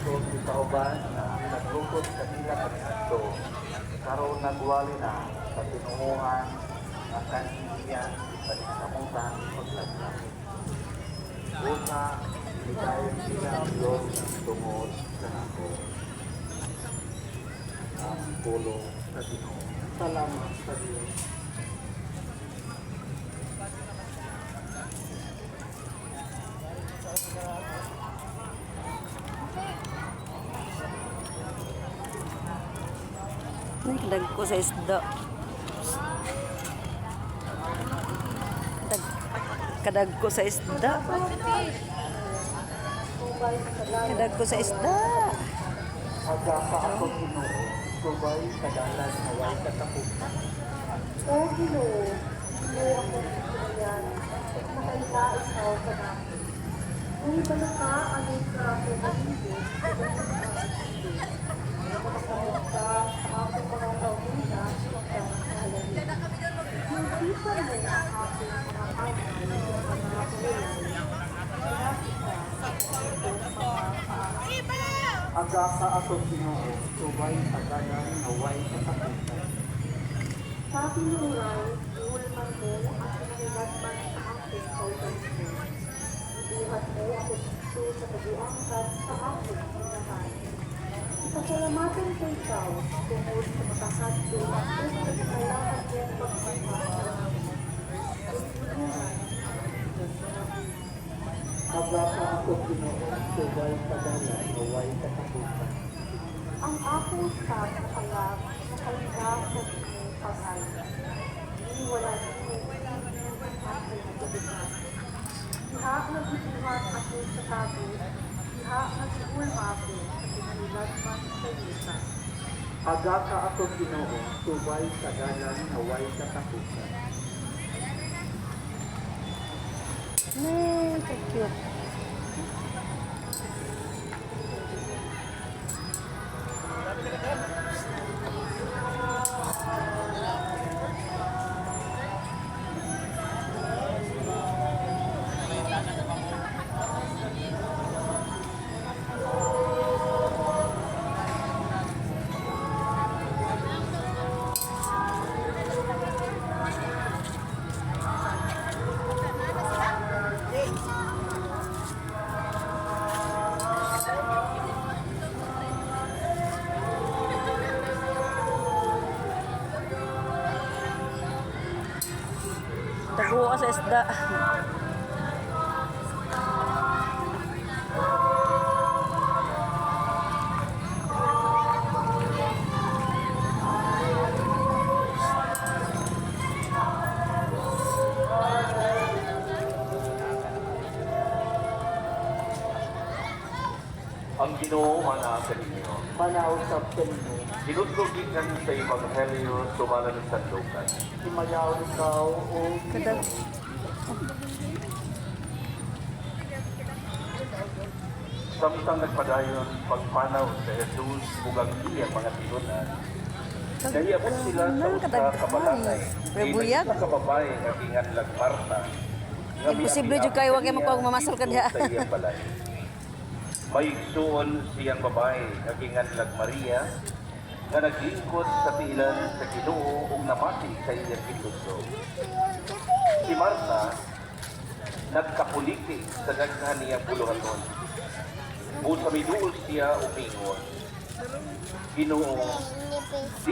Kung ikauban na naglukod kanila kaniadto, karon nagwali na sa tinuuhan na kaniya sa kamutan paglagyan. Una, ikayon sila ang Diyos tungod sa ako. Ang pulong sa Ginoo. Salamat sa Diyos. Kadag ko sa isda. Kadag ko sa isda. Kadag ko sa isda. Aga pa ako Ginoo, subay kadalan na way katapusan. O Ginoo, Ginoo ako sa yan, at makailais ako sa namin. Kung ibalik ka, anong ka ako maligid, at ang makakamit ka sa aking mga kaunina, at ang kahalagin. Hindi pa rin ang aking mga kanya, at ang mga kulay, pinapit ka sa aking mga Aga pa ako Ginoo, subay kadalan na way katapusan. Sa pinuray, iulman mo at pinagagman sa aking kaugalingon. Ibuhat mo ako dito sa pag-uangkat sa aking sinahan. Ipasalamatan ko ikaw tungkol sa makahadlo at kung sa kailangan niyang pagpapahal. Aga pa ako Ginoo, subay kadalan na way katapusan. Ang akong stag na palab na kalindag sa inyong pag-ay. Iniwala niyo ang aking nagbibigat. Diha nagbibigat ako sa tabot, diha nagsiulma ako sa pinalilagman sa yuta. Aga ka ako Ginoo, subay kadalan na way katapusan. Nay, so cute. Tago ka sa isda. Ang Ginoo mana sa inyo. Manausap sa inyo, Ginutlugikan sa Ebanghelyo sumalan sa Lucas. himayaw ikaw o Kadag. Samtang nagpadayon pagpanaw sa Jesus bugang iya mga tinunan. Nahiyabot sila sa usa ka balangay. Rebuyag. Sa kababay nga ginganlag Marta. Imposible jud kayo wag mo pag mamasal ka diha. Sa iyang balay. May igsuon siyang babae nga ginganlag Maria nga naglingkod sa tiilan sa Ginoo ug namati sa iyang gituso. Si Marta nagkapuliki sa daghan niyang buluhaton. Busa miduol siya umingon. Ginoo, di